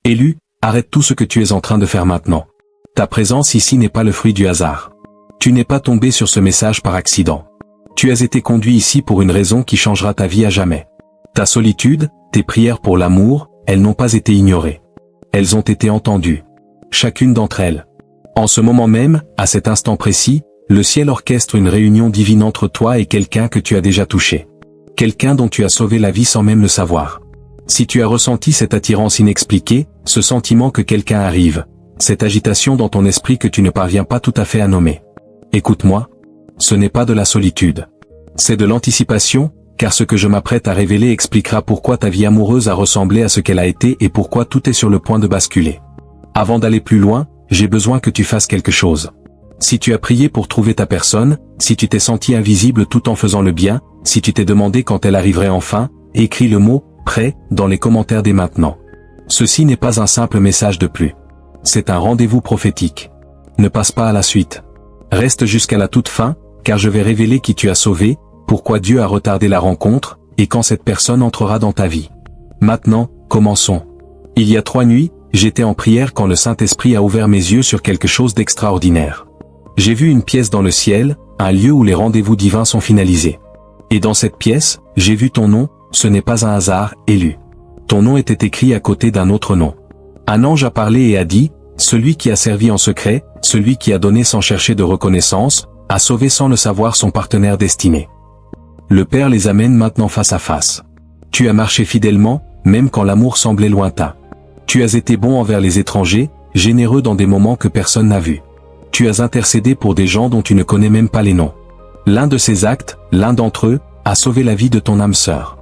Élu, arrête tout ce que tu es en train de faire maintenant. Ta présence ici n'est pas le fruit du hasard. Tu n'es pas tombé sur ce message par accident. Tu as été conduit ici pour une raison qui changera ta vie à jamais. Ta solitude, tes prières pour l'amour, elles n'ont pas été ignorées. Elles ont été entendues. Chacune d'entre elles. En ce moment même, à cet instant précis, le ciel orchestre une réunion divine entre toi et quelqu'un que tu as déjà touché. Quelqu'un dont tu as sauvé la vie sans même le savoir. Si tu as ressenti cette attirance inexpliquée, ce sentiment que quelqu'un arrive, cette agitation dans ton esprit que tu ne parviens pas tout à fait à nommer. Écoute-moi. Ce n'est pas de la solitude. C'est de l'anticipation, car ce que je m'apprête à révéler expliquera pourquoi ta vie amoureuse a ressemblé à ce qu'elle a été et pourquoi tout est sur le point de basculer. Avant d'aller plus loin, j'ai besoin que tu fasses quelque chose. Si tu as prié pour trouver ta personne, si tu t'es senti invisible tout en faisant le bien, si tu t'es demandé quand elle arriverait enfin, écris le mot « prêt » dans les commentaires dès maintenant. Ceci n'est pas un simple message de plus. C'est un rendez-vous prophétique. Ne passe pas à la suite. Reste jusqu'à la toute fin, car je vais révéler qui tu as sauvé, pourquoi Dieu a retardé la rencontre, et quand cette personne entrera dans ta vie. Maintenant, commençons. Il y a 3 nuits, j'étais en prière quand le Saint-Esprit a ouvert mes yeux sur quelque chose d'extraordinaire. J'ai vu une pièce dans le ciel, un lieu où les rendez-vous divins sont finalisés. Et dans cette pièce, j'ai vu ton nom, ce n'est pas un hasard, Élu. Ton nom était écrit à côté d'un autre nom. Un ange a parlé et a dit, celui qui a servi en secret, celui qui a donné sans chercher de reconnaissance, a sauvé sans le savoir son partenaire destiné. Le Père les amène maintenant face à face. Tu as marché fidèlement, même quand l'amour semblait lointain. Tu as été bon envers les étrangers, généreux dans des moments que personne n'a vus. Tu as intercédé pour des gens dont tu ne connais même pas les noms. L'un de ces actes, l'un d'entre eux, a sauvé la vie de ton âme sœur.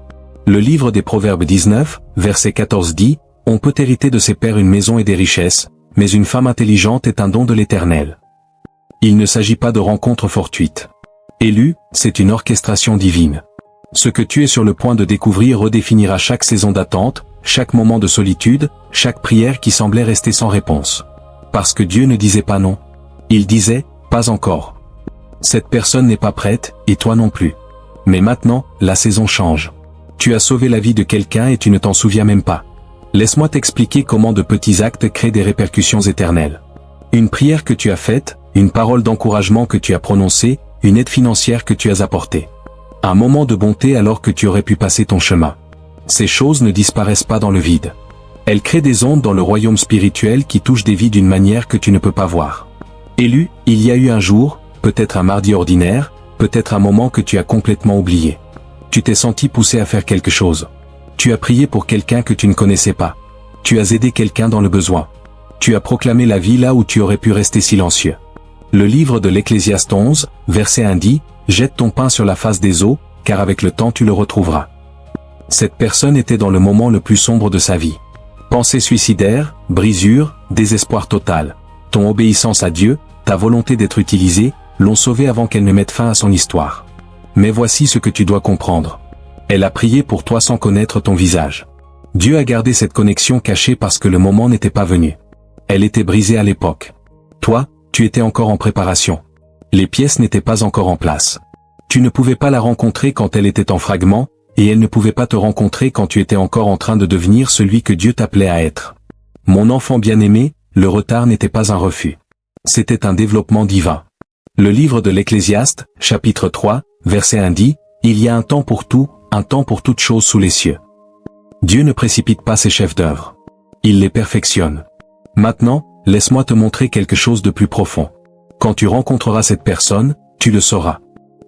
Le livre des Proverbes 19, verset 14 dit, « On peut hériter de ses pères une maison et des richesses, mais une femme intelligente est un don de l'Éternel. » Il ne s'agit pas de rencontres fortuites. Élu, c'est une orchestration divine. Ce que tu es sur le point de découvrir redéfinira chaque saison d'attente, chaque moment de solitude, chaque prière qui semblait rester sans réponse. Parce que Dieu ne disait pas non. Il disait, pas encore. Cette personne n'est pas prête, et toi non plus. Mais maintenant, la saison change. Tu as sauvé la vie de quelqu'un et tu ne t'en souviens même pas. Laisse-moi t'expliquer comment de petits actes créent des répercussions éternelles. Une prière que tu as faite, une parole d'encouragement que tu as prononcée, une aide financière que tu as apportée. Un moment de bonté alors que tu aurais pu passer ton chemin. Ces choses ne disparaissent pas dans le vide. Elles créent des ondes dans le royaume spirituel qui touchent des vies d'une manière que tu ne peux pas voir. Élu, il y a eu un jour, peut-être un mardi ordinaire, peut-être un moment que tu as complètement oublié. Tu t'es senti poussé à faire quelque chose. Tu as prié pour quelqu'un que tu ne connaissais pas. Tu as aidé quelqu'un dans le besoin. Tu as proclamé la vie là où tu aurais pu rester silencieux. Le livre de l'Ecclésiaste 11, verset 1 dit, « Jette ton pain sur la face des eaux, car avec le temps tu le retrouveras. » Cette personne était dans le moment le plus sombre de sa vie. Pensée suicidaire, brisure, désespoir total. Ton obéissance à Dieu, ta volonté d'être utilisé, l'ont sauvée avant qu'elle ne mette fin à son histoire. Mais voici ce que tu dois comprendre. Elle a prié pour toi sans connaître ton visage. Dieu a gardé cette connexion cachée parce que le moment n'était pas venu. Elle était brisée à l'époque. Toi, tu étais encore en préparation. Les pièces n'étaient pas encore en place. Tu ne pouvais pas la rencontrer quand elle était en fragments, et elle ne pouvait pas te rencontrer quand tu étais encore en train de devenir celui que Dieu t'appelait à être. Mon enfant bien-aimé, le retard n'était pas un refus. C'était un développement divin. Le livre de l'Ecclésiaste, chapitre 3, verset 1 dit, « Il y a un temps pour tout, un temps pour toute chose sous les cieux. » Dieu ne précipite pas ses chefs-d'œuvre. Il les perfectionne. Maintenant, laisse-moi te montrer quelque chose de plus profond. Quand tu rencontreras cette personne, tu le sauras.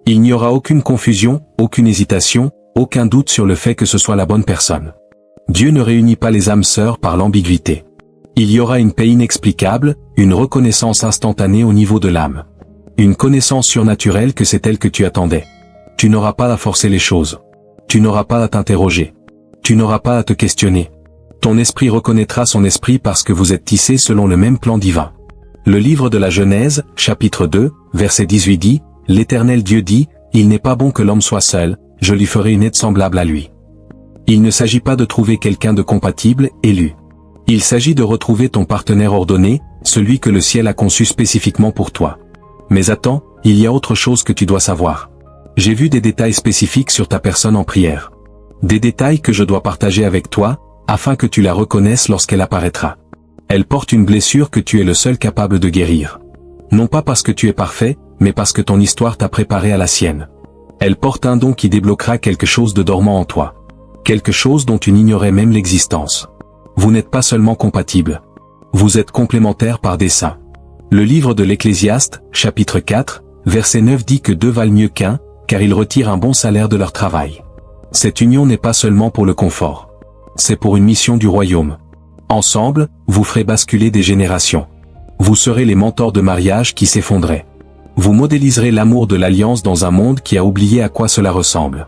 Il n'y aura aucune confusion, aucune hésitation, aucun doute sur le fait que ce soit la bonne personne. Dieu ne réunit pas les âmes sœurs par l'ambiguïté. Il y aura une paix inexplicable, une reconnaissance instantanée au niveau de l'âme. Une connaissance surnaturelle que c'est elle que tu attendais. Tu n'auras pas à forcer les choses. Tu n'auras pas à t'interroger. Tu n'auras pas à te questionner. Ton esprit reconnaîtra son esprit parce que vous êtes tissés selon le même plan divin. Le livre de la Genèse, chapitre 2, verset 18 dit, « L'Éternel Dieu dit, il n'est pas bon que l'homme soit seul, je lui ferai une aide semblable à lui. » Il ne s'agit pas de trouver quelqu'un de compatible, élu. Il s'agit de retrouver ton partenaire ordonné, celui que le ciel a conçu spécifiquement pour toi. Mais attends, il y a autre chose que tu dois savoir. J'ai vu des détails spécifiques sur ta personne en prière. Des détails que je dois partager avec toi, afin que tu la reconnaisses lorsqu'elle apparaîtra. Elle porte une blessure que tu es le seul capable de guérir. Non pas parce que tu es parfait, mais parce que ton histoire t'a préparé à la sienne. Elle porte un don qui débloquera quelque chose de dormant en toi. Quelque chose dont tu n'ignorais même l'existence. Vous n'êtes pas seulement compatibles. Vous êtes complémentaires par dessein. Le livre de l'Ecclésiaste, chapitre 4, verset 9 dit que deux valent mieux qu'un, car ils retirent un bon salaire de leur travail. Cette union n'est pas seulement pour le confort. C'est pour une mission du royaume. Ensemble, vous ferez basculer des générations. Vous serez les mentors de mariage qui s'effondraient. Vous modéliserez l'amour de l'alliance dans un monde qui a oublié à quoi cela ressemble.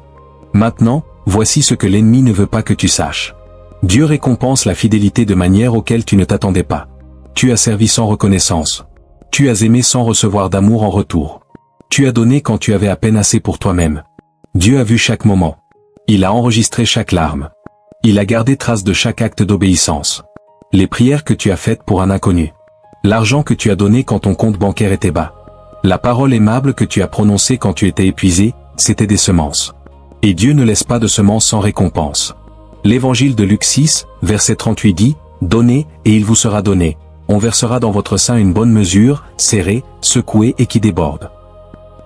Maintenant, voici ce que l'ennemi ne veut pas que tu saches. Dieu récompense la fidélité de manière auquel tu ne t'attendais pas. Tu as servi sans reconnaissance. Tu as aimé sans recevoir d'amour en retour. Tu as donné quand tu avais à peine assez pour toi-même. Dieu a vu chaque moment. Il a enregistré chaque larme. Il a gardé trace de chaque acte d'obéissance. Les prières que tu as faites pour un inconnu. L'argent que tu as donné quand ton compte bancaire était bas. La parole aimable que tu as prononcée quand tu étais épuisé, c'était des semences. Et Dieu ne laisse pas de semences sans récompense. L'évangile de Luc 6, verset 38 dit, « Donnez, et il vous sera donné. On versera dans votre sein une bonne mesure, serrée, secouée et qui déborde. »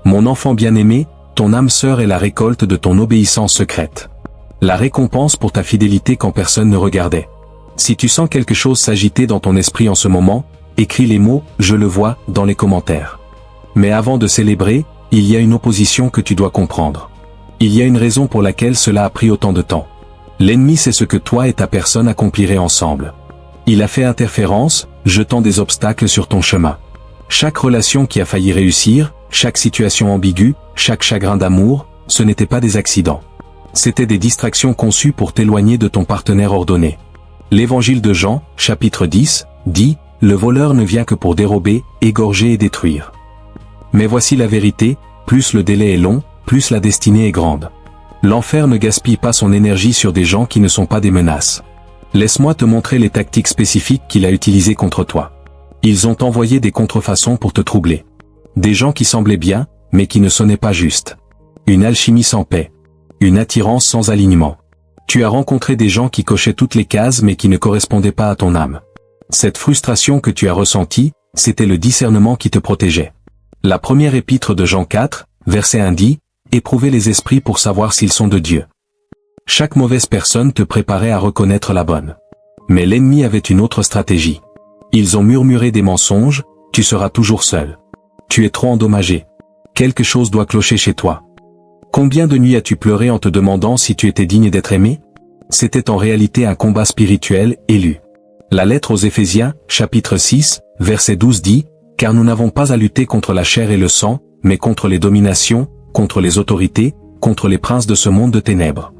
Mon enfant bien-aimé, ton âme sœur est la récolte de ton obéissance secrète. La récompense pour ta fidélité quand personne ne regardait. Si tu sens quelque chose s'agiter dans ton esprit en ce moment, écris les mots « Je le vois » dans les commentaires. Mais avant de célébrer, il y a une opposition que tu dois comprendre. Il y a une raison pour laquelle cela a pris autant de temps. L'ennemi sait ce que toi et ta personne accompliraient ensemble. Il a fait interférence, jetant des obstacles sur ton chemin. Chaque relation qui a failli réussir, chaque situation ambiguë, chaque chagrin d'amour, ce n'était pas des accidents. C'étaient des distractions conçues pour t'éloigner de ton partenaire ordonné. L'évangile de Jean, chapitre 10, dit « Le voleur ne vient que pour dérober, égorger et détruire. » Mais voici la vérité, plus le délai est long, plus la destinée est grande. L'enfer ne gaspille pas son énergie sur des gens qui ne sont pas des menaces. Laisse-moi te montrer les tactiques spécifiques qu'il a utilisées contre toi. Ils ont envoyé des contrefaçons pour te troubler. Des gens qui semblaient bien, mais qui ne sonnaient pas juste. Une alchimie sans paix. Une attirance sans alignement. Tu as rencontré des gens qui cochaient toutes les cases mais qui ne correspondaient pas à ton âme. Cette frustration que tu as ressentie, c'était le discernement qui te protégeait. La première épître de Jean 4, verset 1 dit, « Éprouvez les esprits pour savoir s'ils sont de Dieu. » Chaque mauvaise personne te préparait à reconnaître la bonne. Mais l'ennemi avait une autre stratégie. Ils ont murmuré des mensonges, tu seras toujours seul. Tu es trop endommagé. Quelque chose doit clocher chez toi. Combien de nuits as-tu pleuré en te demandant si tu étais digne d'être aimé? C'était en réalité un combat spirituel, élu. La lettre aux Éphésiens, chapitre 6, verset 12 dit, « Car nous n'avons pas à lutter contre la chair et le sang, mais contre les dominations, contre les autorités, contre les princes de ce monde de ténèbres. »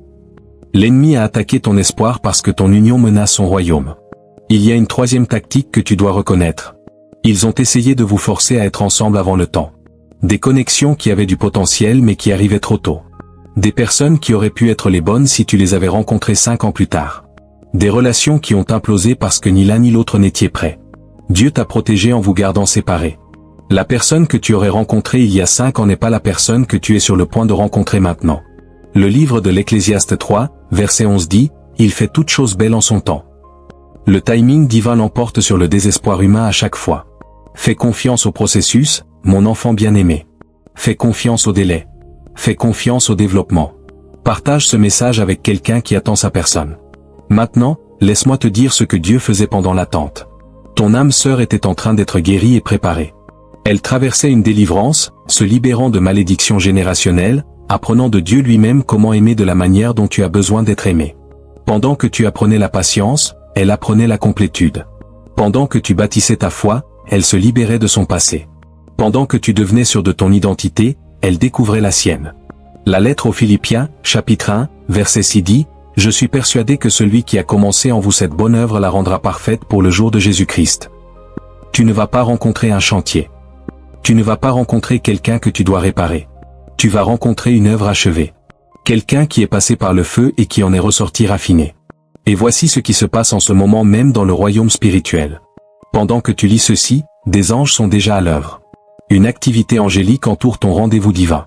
L'ennemi a attaqué ton espoir parce que ton union menace son royaume. Il y a une troisième tactique que tu dois reconnaître. Ils ont essayé de vous forcer à être ensemble avant le temps. Des connexions qui avaient du potentiel mais qui arrivaient trop tôt. Des personnes qui auraient pu être les bonnes si tu les avais rencontrées 5 ans plus tard. Des relations qui ont implosé parce que ni l'un ni l'autre n'étiez prêts. Dieu t'a protégé en vous gardant séparés. La personne que tu aurais rencontrée il y a 5 ans n'est pas la personne que tu es sur le point de rencontrer maintenant. Le livre de l'Ecclésiaste 3, verset 11 dit, « Il fait toute chose belle en son temps. » Le timing divin l'emporte sur le désespoir humain à chaque fois. Fais confiance au processus, mon enfant bien-aimé. Fais confiance au délai. Fais confiance au développement. Partage ce message avec quelqu'un qui attend sa personne. Maintenant, laisse-moi te dire ce que Dieu faisait pendant l'attente. Ton âme sœur était en train d'être guérie et préparée. Elle traversait une délivrance, se libérant de malédictions générationnelles, apprenant de Dieu lui-même comment aimer de la manière dont tu as besoin d'être aimé. Pendant que tu apprenais la patience, elle apprenait la complétude. Pendant que tu bâtissais ta foi, elle se libérait de son passé. Pendant que tu devenais sûr de ton identité, elle découvrait la sienne. La lettre aux Philippiens, chapitre 1, verset 6 dit, « Je suis persuadé que celui qui a commencé en vous cette bonne œuvre la rendra parfaite pour le jour de Jésus-Christ. » Tu ne vas pas rencontrer un chantier. Tu ne vas pas rencontrer quelqu'un que tu dois réparer. Tu vas rencontrer une œuvre achevée. Quelqu'un qui est passé par le feu et qui en est ressorti raffiné. Et voici ce qui se passe en ce moment même dans le royaume spirituel. Pendant que tu lis ceci, des anges sont déjà à l'œuvre. Une activité angélique entoure ton rendez-vous divin.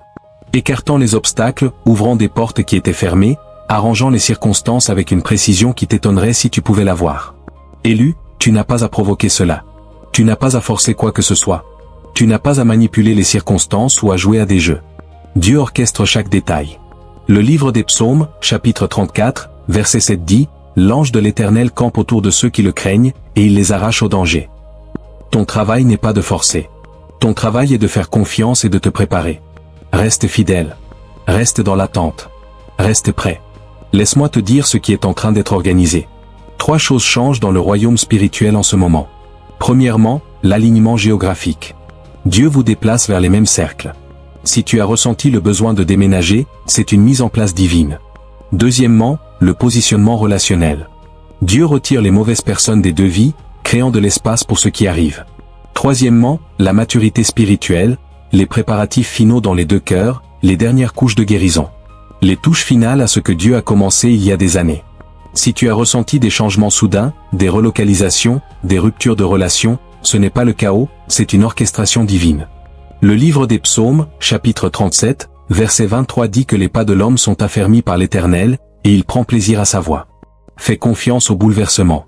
Écartant les obstacles, ouvrant des portes qui étaient fermées, arrangeant les circonstances avec une précision qui t'étonnerait si tu pouvais la voir. Élu, tu n'as pas à provoquer cela. Tu n'as pas à forcer quoi que ce soit. Tu n'as pas à manipuler les circonstances ou à jouer à des jeux. Dieu orchestre chaque détail. Le livre des Psaumes, chapitre 34, verset 7 dit, « L'ange de l'Éternel campe autour de ceux qui le craignent, et il les arrache au danger. » Ton travail n'est pas de forcer. Ton travail est de faire confiance et de te préparer. Reste fidèle. Reste dans l'attente. Reste prêt. Laisse-moi te dire ce qui est en train d'être organisé. 3 choses changent dans le royaume spirituel en ce moment. Premièrement, l'alignement géographique. Dieu vous déplace vers les mêmes cercles. Si tu as ressenti le besoin de déménager, c'est une mise en place divine. Deuxièmement, le positionnement relationnel. Dieu retire les mauvaises personnes des 2 vies, créant de l'espace pour ce qui arrive. Troisièmement, la maturité spirituelle, les préparatifs finaux dans les 2 cœurs, les dernières couches de guérison. Les touches finales à ce que Dieu a commencé il y a des années. Si tu as ressenti des changements soudains, des relocalisations, des ruptures de relations, ce n'est pas le chaos, c'est une orchestration divine. Le livre des Psaumes, chapitre 37, verset 23 dit que les pas de l'homme sont affermis par l'Éternel, et il prend plaisir à sa voix. Fais confiance au bouleversement.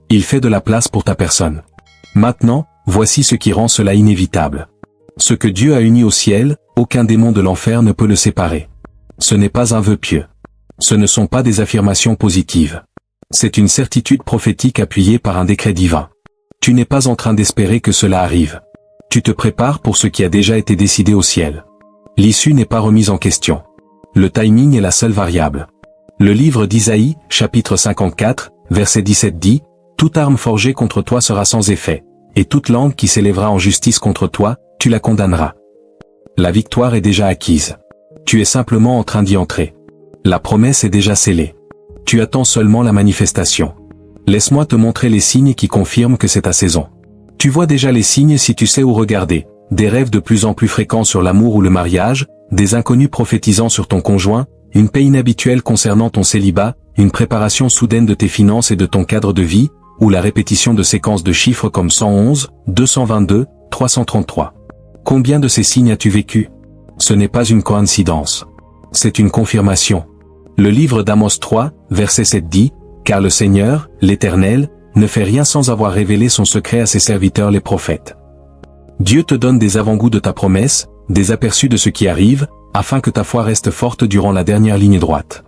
Il fait de la place pour ta personne. Maintenant, voici ce qui rend cela inévitable. Ce que Dieu a uni au ciel, aucun démon de l'enfer ne peut le séparer. Ce n'est pas un vœu pieux. Ce ne sont pas des affirmations positives. C'est une certitude prophétique appuyée par un décret divin. Tu n'es pas en train d'espérer que cela arrive. Tu te prépares pour ce qui a déjà été décidé au ciel. L'issue n'est pas remise en question. Le timing est la seule variable. Le livre d'Isaïe, chapitre 54, verset 17 dit, « Toute arme forgée contre toi sera sans effet, et toute langue qui s'élèvera en justice contre toi, tu la condamneras. » La victoire est déjà acquise. Tu es simplement en train d'y entrer. La promesse est déjà scellée. Tu attends seulement la manifestation. Laisse-moi te montrer les signes qui confirment que c'est ta saison. Tu vois déjà les signes si tu sais où regarder, des rêves de plus en plus fréquents sur l'amour ou le mariage, des inconnus prophétisant sur ton conjoint, une paix inhabituelle concernant ton célibat, une préparation soudaine de tes finances et de ton cadre de vie, ou la répétition de séquences de chiffres comme 111, 222, 333. Combien de ces signes as-tu vécu? Ce n'est pas une coïncidence. C'est une confirmation. Le livre d'Amos 3, verset 7 dit, « Car le Seigneur, l'Éternel, ne fait rien sans avoir révélé son secret à ses serviteurs les prophètes. » Dieu te donne des avant-goûts de ta promesse, des aperçus de ce qui arrive, afin que ta foi reste forte durant la dernière ligne droite.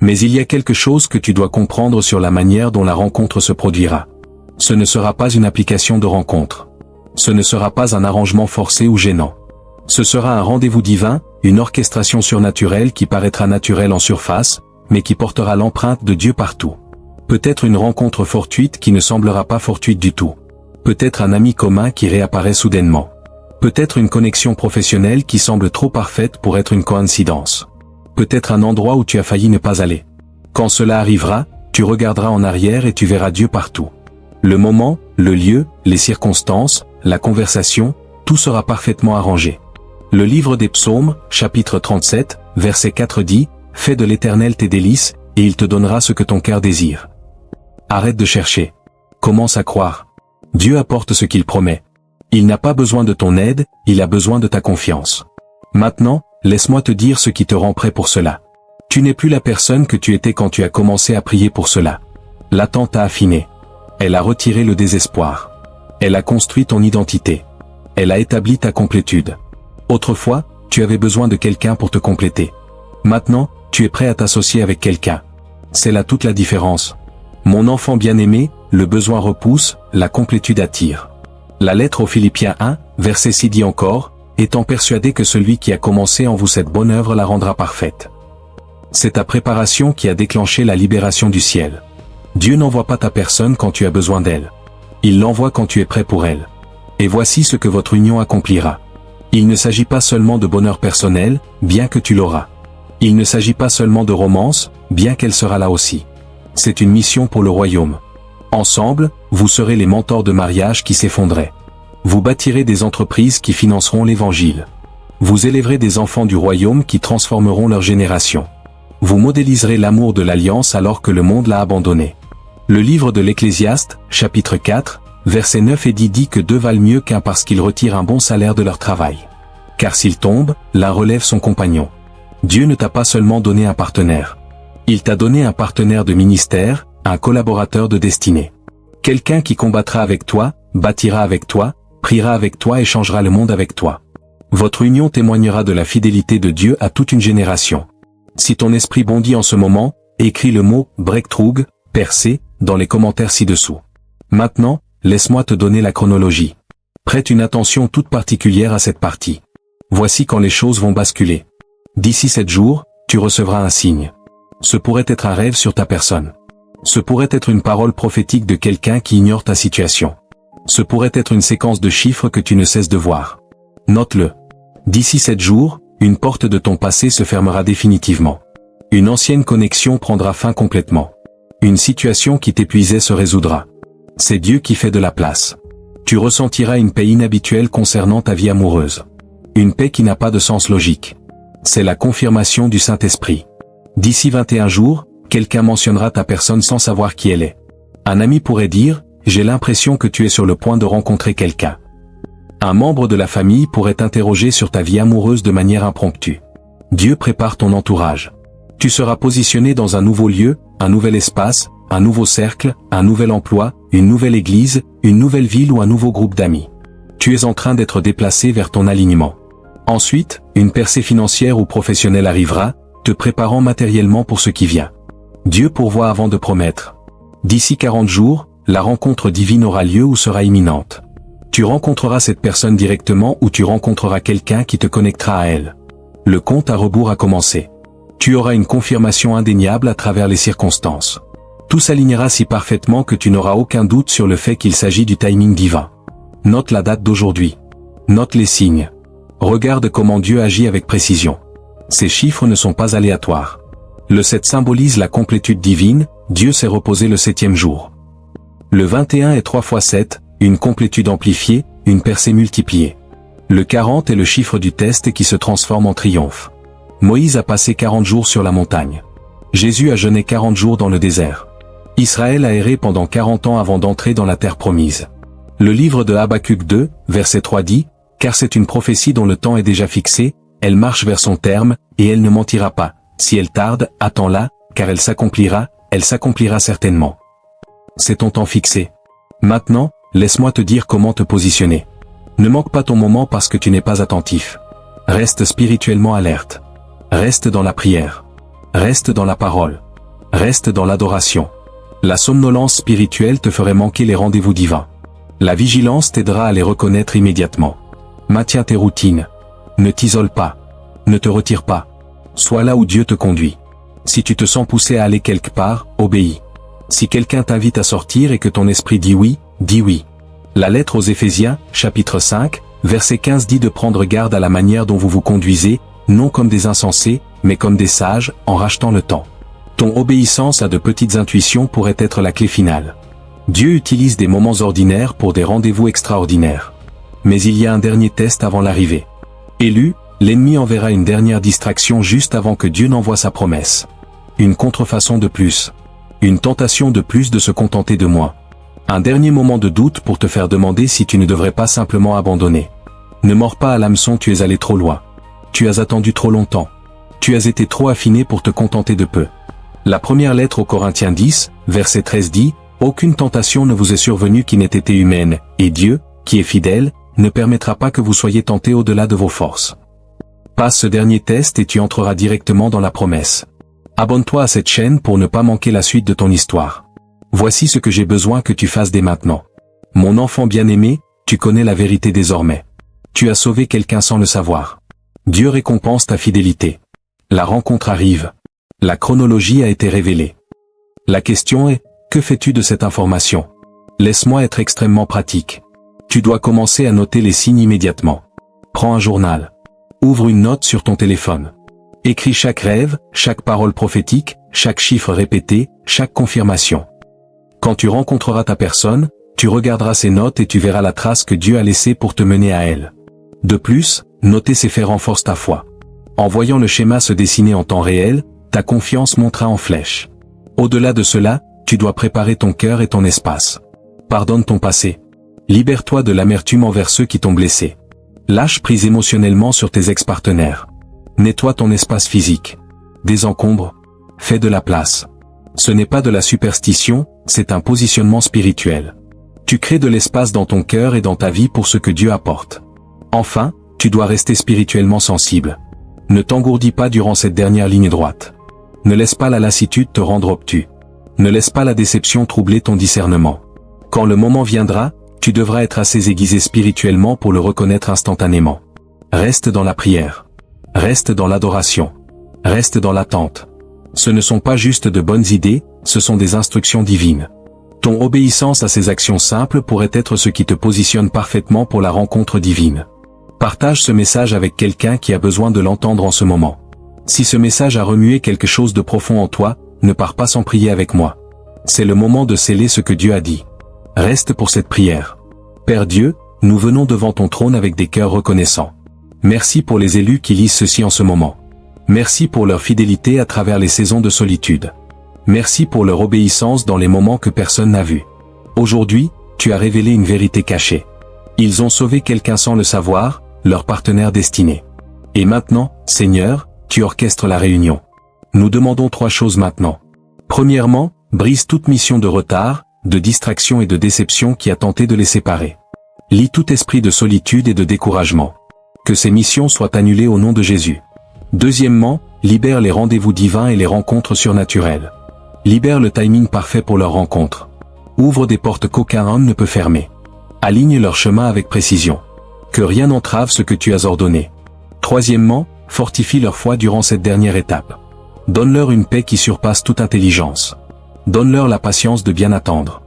Mais il y a quelque chose que tu dois comprendre sur la manière dont la rencontre se produira. Ce ne sera pas une application de rencontre. Ce ne sera pas un arrangement forcé ou gênant. Ce sera un rendez-vous divin, une orchestration surnaturelle qui paraîtra naturelle en surface, mais qui portera l'empreinte de Dieu partout. Peut-être une rencontre fortuite qui ne semblera pas fortuite du tout. Peut-être un ami commun qui réapparaît soudainement. Peut-être une connexion professionnelle qui semble trop parfaite pour être une coïncidence. Peut-être un endroit où tu as failli ne pas aller. Quand cela arrivera, tu regarderas en arrière et tu verras Dieu partout. Le moment, le lieu, les circonstances, la conversation, tout sera parfaitement arrangé. Le livre des Psaumes, chapitre 37, verset 4 dit, « Fais de l'Éternel tes délices, et il te donnera ce que ton cœur désire. » Arrête de chercher. Commence à croire. Dieu apporte ce qu'il promet. Il n'a pas besoin de ton aide, il a besoin de ta confiance. Maintenant, laisse-moi te dire ce qui te rend prêt pour cela. Tu n'es plus la personne que tu étais quand tu as commencé à prier pour cela. L'attente t'a affiné. Elle a retiré le désespoir. Elle a construit ton identité. Elle a établi ta complétude. Autrefois, tu avais besoin de quelqu'un pour te compléter. Maintenant, tu es prêt à t'associer avec quelqu'un. C'est là toute la différence. Mon enfant bien-aimé, le besoin repousse, la complétude attire. La lettre aux Philippiens 1, verset 6 dit encore, « Étant persuadé que celui qui a commencé en vous cette bonne œuvre la rendra parfaite. » C'est ta préparation qui a déclenché la libération du ciel. Dieu n'envoie pas ta personne quand tu as besoin d'elle. Il l'envoie quand tu es prêt pour elle. Et voici ce que votre union accomplira. Il ne s'agit pas seulement de bonheur personnel, bien que tu l'auras. Il ne s'agit pas seulement de romance, bien qu'elle sera là aussi. C'est une mission pour le royaume. Ensemble, vous serez les mentors de mariage qui s'effondraient. Vous bâtirez des entreprises qui financeront l'évangile. Vous élèverez des enfants du royaume qui transformeront leur génération. Vous modéliserez l'amour de l'alliance alors que le monde l'a abandonné. Le livre de l'Ecclésiaste, chapitre 4, versets 9 et 10 dit que 2 valent mieux qu'un parce qu'ils retirent un bon salaire de leur travail. Car s'ils tombent, l'un relève son compagnon. Dieu ne t'a pas seulement donné un partenaire. Il t'a donné un partenaire de ministère, un collaborateur de destinée. Quelqu'un qui combattra avec toi, bâtira avec toi, priera avec toi et changera le monde avec toi. Votre union témoignera de la fidélité de Dieu à toute une génération. Si ton esprit bondit en ce moment, écris le mot « breakthrough » percé dans les commentaires ci-dessous. Maintenant, laisse-moi te donner la chronologie. Prête une attention toute particulière à cette partie. Voici quand les choses vont basculer. D'ici 7 jours, tu recevras un signe. Ce pourrait être un rêve sur ta personne. Ce pourrait être une parole prophétique de quelqu'un qui ignore ta situation. Ce pourrait être une séquence de chiffres que tu ne cesses de voir. Note-le. D'ici 7 jours, une porte de ton passé se fermera définitivement. Une ancienne connexion prendra fin complètement. Une situation qui t'épuisait se résoudra. C'est Dieu qui fait de la place. Tu ressentiras une paix inhabituelle concernant ta vie amoureuse. Une paix qui n'a pas de sens logique. C'est la confirmation du Saint-Esprit. D'ici 21 jours, quelqu'un mentionnera ta personne sans savoir qui elle est. Un ami pourrait dire, j'ai l'impression que tu es sur le point de rencontrer quelqu'un. Un membre de la famille pourrait t'interroger sur ta vie amoureuse de manière impromptue. Dieu prépare ton entourage. Tu seras positionné dans un nouveau lieu, un nouvel espace, un nouveau cercle, un nouvel emploi, une nouvelle église, une nouvelle ville ou un nouveau groupe d'amis. Tu es en train d'être déplacé vers ton alignement. Ensuite, une percée financière ou professionnelle arrivera, te préparant matériellement pour ce qui vient. Dieu pourvoit avant de promettre. D'ici 40 jours, la rencontre divine aura lieu ou sera imminente. Tu rencontreras cette personne directement ou tu rencontreras quelqu'un qui te connectera à elle. Le compte à rebours a commencé. Tu auras une confirmation indéniable à travers les circonstances. Tout s'alignera si parfaitement que tu n'auras aucun doute sur le fait qu'il s'agit du timing divin. Note la date d'aujourd'hui. Note les signes. Regarde comment Dieu agit avec précision. Ces chiffres ne sont pas aléatoires. Le 7 symbolise la complétude divine, Dieu s'est reposé le 7e jour. Le 21 est 3 fois 7, une complétude amplifiée, une percée multipliée. Le 40 est le chiffre du test qui se transforme en triomphe. Moïse a passé 40 jours sur la montagne. Jésus a jeûné 40 jours dans le désert. Israël a erré pendant 40 ans avant d'entrer dans la terre promise. Le livre de Habacuc 2, verset 3 dit, « Car c'est une prophétie dont le temps est déjà fixé, elle marche vers son terme, et elle ne mentira pas. Si elle tarde, attends-la, car elle s'accomplira certainement. » C'est ton temps fixé. Maintenant, laisse-moi te dire comment te positionner. Ne manque pas ton moment parce que tu n'es pas attentif. Reste spirituellement alerte. Reste dans la prière. Reste dans la parole. Reste dans l'adoration. La somnolence spirituelle te ferait manquer les rendez-vous divins. La vigilance t'aidera à les reconnaître immédiatement. Maintiens tes routines. Ne t'isole pas. Ne te retire pas. Sois là où Dieu te conduit. Si tu te sens poussé à aller quelque part, obéis. Si quelqu'un t'invite à sortir et que ton esprit dit oui, dis oui. La lettre aux Éphésiens, chapitre 5, verset 15 dit de prendre garde à la manière dont vous vous conduisez, non comme des insensés, mais comme des sages, en rachetant le temps. Ton obéissance à de petites intuitions pourrait être la clé finale. Dieu utilise des moments ordinaires pour des rendez-vous extraordinaires. Mais il y a un dernier test avant l'arrivée. Élu, l'ennemi enverra une dernière distraction juste avant que Dieu n'envoie sa promesse. Une contrefaçon de plus. Une tentation de plus de se contenter de moins. Un dernier moment de doute pour te faire demander si tu ne devrais pas simplement abandonner. Ne mords pas à l'hameçon, tu es allé trop loin. Tu as attendu trop longtemps. Tu as été trop affiné pour te contenter de peu. La première lettre aux Corinthiens 10, verset 13 dit, « Aucune tentation ne vous est survenue qui n'ait été humaine, et Dieu, qui est fidèle, ne permettra pas que vous soyez tentés au-delà de vos forces. » Passe ce dernier test et tu entreras directement dans la promesse. Abonne-toi à cette chaîne pour ne pas manquer la suite de ton histoire. Voici ce que j'ai besoin que tu fasses dès maintenant. Mon enfant bien-aimé, tu connais la vérité désormais. Tu as sauvé quelqu'un sans le savoir. Dieu récompense ta fidélité. La rencontre arrive. La chronologie a été révélée. La question est, que fais-tu de cette information? Laisse-moi être extrêmement pratique. Tu dois commencer à noter les signes immédiatement. Prends un journal. Ouvre une note sur ton téléphone. Écris chaque rêve, chaque parole prophétique, chaque chiffre répété, chaque confirmation. Quand tu rencontreras ta personne, tu regarderas ces notes et tu verras la trace que Dieu a laissée pour te mener à elle. De plus, noter ces faits renforce ta foi. En voyant le schéma se dessiner en temps réel, ta confiance montera en flèche. Au-delà de cela, tu dois préparer ton cœur et ton espace. Pardonne ton passé. Libère-toi de l'amertume envers ceux qui t'ont blessé. Lâche prise émotionnellement sur tes ex-partenaires. Nettoie ton espace physique. Désencombre. fais de la place. Ce n'est pas de la superstition, c'est un positionnement spirituel. Tu crées de l'espace dans ton cœur et dans ta vie pour ce que Dieu apporte. Enfin, tu dois rester spirituellement sensible. Ne t'engourdis pas durant cette dernière ligne droite. Ne laisse pas la lassitude te rendre obtus. Ne laisse pas la déception troubler ton discernement. Quand le moment viendra, tu devras être assez aiguisé spirituellement pour le reconnaître instantanément. Reste dans la prière. Reste dans l'adoration. Reste dans l'attente. Ce ne sont pas juste de bonnes idées, ce sont des instructions divines. Ton obéissance à ces actions simples pourrait être ce qui te positionne parfaitement pour la rencontre divine. Partage ce message avec quelqu'un qui a besoin de l'entendre en ce moment. Si ce message a remué quelque chose de profond en toi, ne pars pas sans prier avec moi. C'est le moment de sceller ce que Dieu a dit. Reste pour cette prière. Père Dieu, nous venons devant ton trône avec des cœurs reconnaissants. Merci pour les élus qui lisent ceci en ce moment. Merci pour leur fidélité à travers les saisons de solitude. Merci pour leur obéissance dans les moments que personne n'a vus. Aujourd'hui, tu as révélé une vérité cachée. Ils ont sauvé quelqu'un sans le savoir, leur partenaire destiné. Et maintenant, Seigneur, tu orchestres la réunion. Nous demandons 3 choses maintenant. Premièrement, brise toute mission de retard, de distraction et de déception qui a tenté de les séparer. Lie tout esprit de solitude et de découragement. Que ces missions soient annulées au nom de Jésus. Deuxièmement, libère les rendez-vous divins et les rencontres surnaturelles. Libère le timing parfait pour leur rencontre. Ouvre des portes qu'aucun homme ne peut fermer. Aligne leur chemin avec précision. Que rien n'entrave ce que tu as ordonné. Troisièmement, fortifie leur foi durant cette dernière étape. Donne-leur une paix qui surpasse toute intelligence. Donne-leur la patience de bien attendre.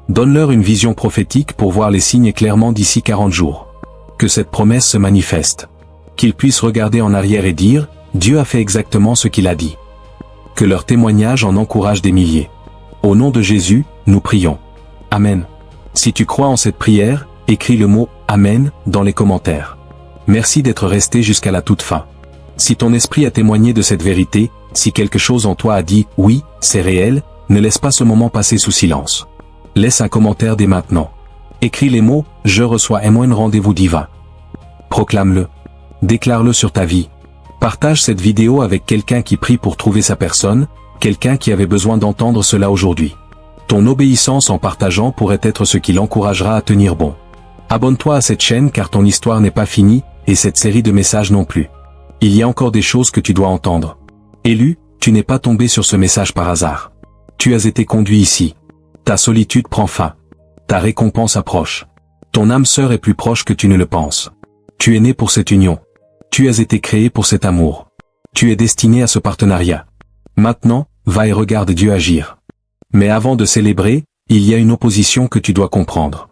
Donne-leur une vision prophétique pour voir les signes clairement d'ici 40 jours. Que cette promesse se manifeste. Qu'ils puissent regarder en arrière et dire, Dieu a fait exactement ce qu'il a dit. Que leur témoignage en encourage des milliers. Au nom de Jésus, nous prions. Amen. Si tu crois en cette prière, écris le mot « Amen » dans les commentaires. Merci d'être resté jusqu'à la toute fin. Si ton esprit a témoigné de cette vérité, si quelque chose en toi a dit « Oui, c'est réel », ne laisse pas ce moment passer sous silence. Laisse un commentaire dès maintenant. Écris les mots « Je reçois un rendez-vous divin ». Proclame-le. Déclare-le sur ta vie. Partage cette vidéo avec quelqu'un qui prie pour trouver sa personne, quelqu'un qui avait besoin d'entendre cela aujourd'hui. Ton obéissance en partageant pourrait être ce qui l'encouragera à tenir bon. Abonne-toi à cette chaîne car ton histoire n'est pas finie, et cette série de messages non plus. Il y a encore des choses que tu dois entendre. Élu, tu n'es pas tombé sur ce message par hasard. Tu as été conduit ici. Ta solitude prend fin. Ta récompense approche. Ton âme sœur est plus proche que tu ne le penses. Tu es né pour cette union. Tu as été créé pour cet amour. Tu es destiné à ce partenariat. Maintenant, va et regarde Dieu agir. Mais avant de célébrer, il y a une opposition que tu dois comprendre.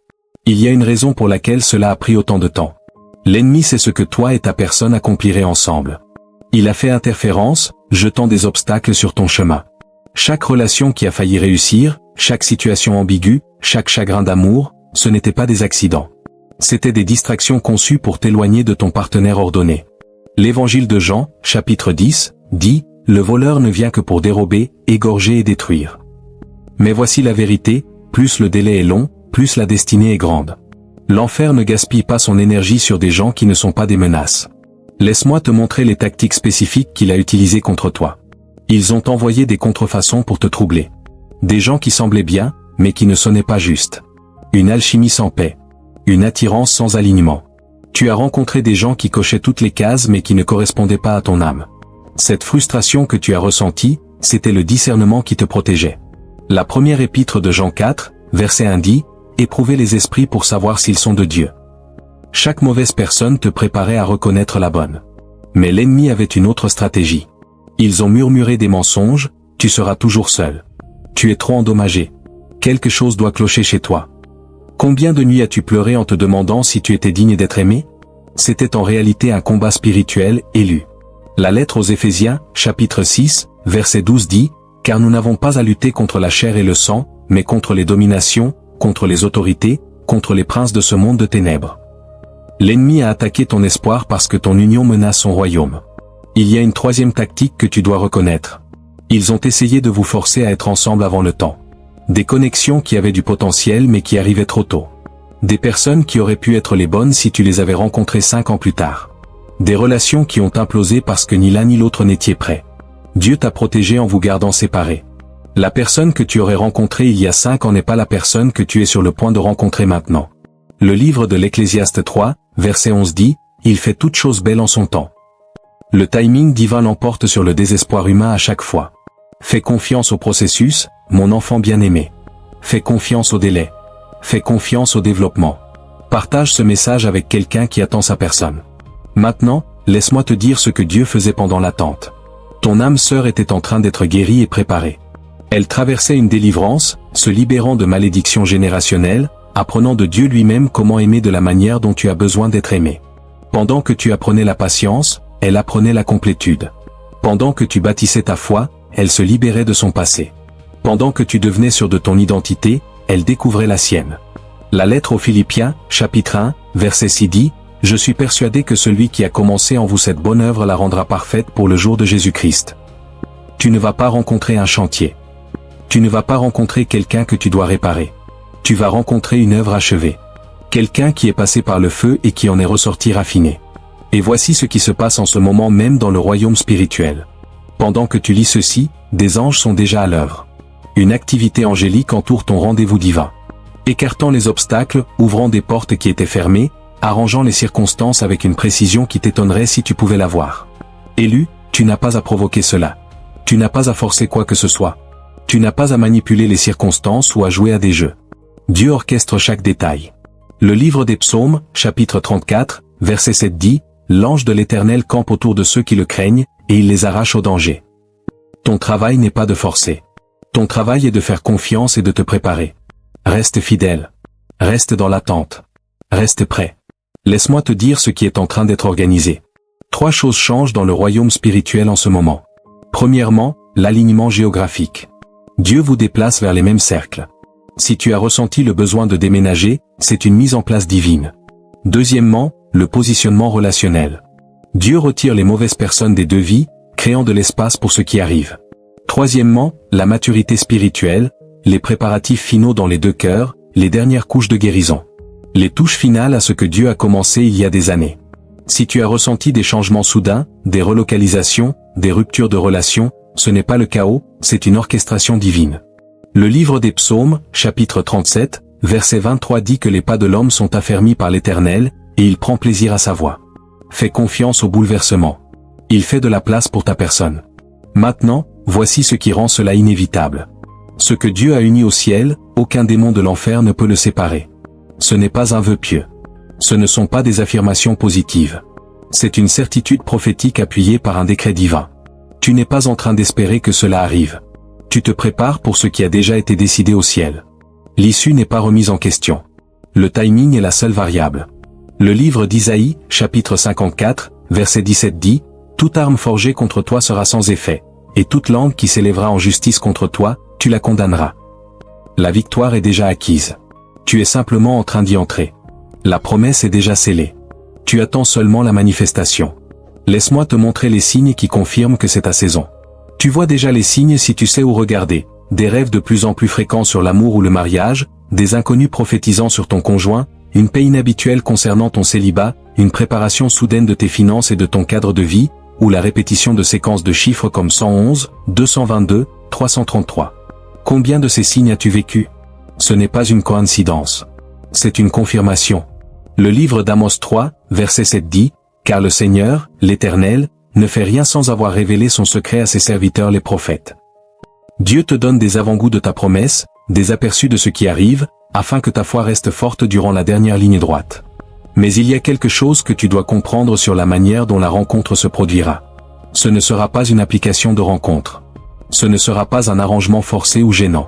Il y a une raison pour laquelle cela a pris autant de temps. L'ennemi sait ce que toi et ta personne accomplirez ensemble. Il a fait interférence, jetant des obstacles sur ton chemin. Chaque relation qui a failli réussir, chaque situation ambiguë, chaque chagrin d'amour, ce n'était pas des accidents. C'étaient des distractions conçues pour t'éloigner de ton partenaire ordonné. L'évangile de Jean, chapitre 10, dit « Le voleur ne vient que pour dérober, égorger et détruire. Mais voici la vérité, plus le délai est long, plus la destinée est grande. L'enfer ne gaspille pas son énergie sur des gens qui ne sont pas des menaces. Laisse-moi te montrer les tactiques spécifiques qu'il a utilisées contre toi. Ils ont envoyé des contrefaçons pour te troubler. Des gens qui semblaient bien, mais qui ne sonnaient pas juste. Une alchimie sans paix. Une attirance sans alignement. Tu as rencontré des gens qui cochaient toutes les cases mais qui ne correspondaient pas à ton âme. Cette frustration que tu as ressentie, c'était le discernement qui te protégeait. La première épître de Jean 4, verset 1 dit, « Éprouvez les esprits pour savoir s'ils sont de Dieu. » Chaque mauvaise personne te préparait à reconnaître la bonne. Mais l'ennemi avait une autre stratégie. Ils ont murmuré des mensonges, tu seras toujours seul. Tu es trop endommagé. Quelque chose doit clocher chez toi. Combien de nuits as-tu pleuré en te demandant si tu étais digne d'être aimé? C'était en réalité un combat spirituel, élu. La lettre aux Éphésiens, chapitre 6, verset 12 dit, « Car nous n'avons pas à lutter contre la chair et le sang, mais contre les dominations, contre les autorités, contre les princes de ce monde de ténèbres. » L'ennemi a attaqué ton espoir parce que ton union menace son royaume. Il y a une troisième tactique que tu dois reconnaître. Ils ont essayé de vous forcer à être ensemble avant le temps. Des connexions qui avaient du potentiel mais qui arrivaient trop tôt. Des personnes qui auraient pu être les bonnes si tu les avais rencontrées 5 ans plus tard. Des relations qui ont implosé parce que ni l'un ni l'autre n'étiez prêts. Dieu t'a protégé en vous gardant séparés. La personne que tu aurais rencontrée il y a 5 ans n'est pas la personne que tu es sur le point de rencontrer maintenant. Le livre de l'Ecclésiaste 3, verset 11 dit, « Il fait toute chose belle en son temps ». Le timing divin l'emporte sur le désespoir humain à chaque fois. Fais confiance au processus, mon enfant bien-aimé. Fais confiance au délai. Fais confiance au développement. Partage ce message avec quelqu'un qui attend sa personne. Maintenant, laisse-moi te dire ce que Dieu faisait pendant l'attente. Ton âme sœur était en train d'être guérie et préparée. Elle traversait une délivrance, se libérant de malédictions générationnelles, apprenant de Dieu lui-même comment aimer de la manière dont tu as besoin d'être aimé. Pendant que tu apprenais la patience, elle apprenait la complétude. Pendant que tu bâtissais ta foi, elle se libérait de son passé. Pendant que tu devenais sûr de ton identité, elle découvrait la sienne. La lettre aux Philippiens, chapitre 1, verset 6 dit, « Je suis persuadé que celui qui a commencé en vous cette bonne œuvre la rendra parfaite pour le jour de Jésus-Christ. » Tu ne vas pas rencontrer un chantier. Tu ne vas pas rencontrer quelqu'un que tu dois réparer. Tu vas rencontrer une œuvre achevée. Quelqu'un qui est passé par le feu et qui en est ressorti raffiné. Et voici ce qui se passe en ce moment même dans le royaume spirituel. Pendant que tu lis ceci, des anges sont déjà à l'œuvre. Une activité angélique entoure ton rendez-vous divin. Écartant les obstacles, ouvrant des portes qui étaient fermées, arrangeant les circonstances avec une précision qui t'étonnerait si tu pouvais la voir. Élu, tu n'as pas à provoquer cela. Tu n'as pas à forcer quoi que ce soit. Tu n'as pas à manipuler les circonstances ou à jouer à des jeux. Dieu orchestre chaque détail. Le livre des Psaumes, chapitre 34, verset 7 dit, « L'ange de l'Éternel campe autour de ceux qui le craignent, et il les arrache au danger. » Ton travail n'est pas de forcer. Ton travail est de faire confiance et de te préparer. Reste fidèle. Reste dans l'attente. Reste prêt. Laisse-moi te dire ce qui est en train d'être organisé. 3 choses changent dans le royaume spirituel en ce moment. Premièrement, l'alignement géographique. Dieu vous déplace vers les mêmes cercles. Si tu as ressenti le besoin de déménager, c'est une mise en place divine. Deuxièmement, le positionnement relationnel. Dieu retire les mauvaises personnes des 2 vies, créant de l'espace pour ce qui arrive. Troisièmement, la maturité spirituelle, les préparatifs finaux dans les 2 cœurs, les dernières couches de guérison. Les touches finales à ce que Dieu a commencé il y a des années. Si tu as ressenti des changements soudains, des relocalisations, des ruptures de relations, ce n'est pas le chaos, c'est une orchestration divine. Le livre des Psaumes, chapitre 37, verset 23 dit que les pas de l'homme sont affermis par l'Éternel, et il prend plaisir à sa voix. Fais confiance au bouleversement. Il fait de la place pour ta personne. Maintenant, voici ce qui rend cela inévitable. Ce que Dieu a uni au ciel, aucun démon de l'enfer ne peut le séparer. Ce n'est pas un vœu pieux. Ce ne sont pas des affirmations positives. C'est une certitude prophétique appuyée par un décret divin. Tu n'es pas en train d'espérer que cela arrive. Tu te prépares pour ce qui a déjà été décidé au ciel. L'issue n'est pas remise en question. Le timing est la seule variable. Le livre d'Isaïe, chapitre 54, verset 17 dit, « Toute arme forgée contre toi sera sans effet, et toute langue qui s'élèvera en justice contre toi, tu la condamneras. » La victoire est déjà acquise. Tu es simplement en train d'y entrer. La promesse est déjà scellée. Tu attends seulement la manifestation. Laisse-moi te montrer les signes qui confirment que c'est ta saison. Tu vois déjà les signes si tu sais où regarder, des rêves de plus en plus fréquents sur l'amour ou le mariage, des inconnus prophétisant sur ton conjoint, une paix inhabituelle concernant ton célibat, une préparation soudaine de tes finances et de ton cadre de vie, ou la répétition de séquences de chiffres comme 111, 222, 333. Combien de ces signes as-tu vécu? Ce n'est pas une coïncidence. C'est une confirmation. Le livre d'Amos 3, verset 7 dit, « Car le Seigneur, l'Éternel, ne fait rien sans avoir révélé son secret à ses serviteurs les prophètes. » Dieu te donne des avant-goûts de ta promesse, des aperçus de ce qui arrive, afin que ta foi reste forte durant la dernière ligne droite. Mais il y a quelque chose que tu dois comprendre sur la manière dont la rencontre se produira. Ce ne sera pas une application de rencontre. Ce ne sera pas un arrangement forcé ou gênant.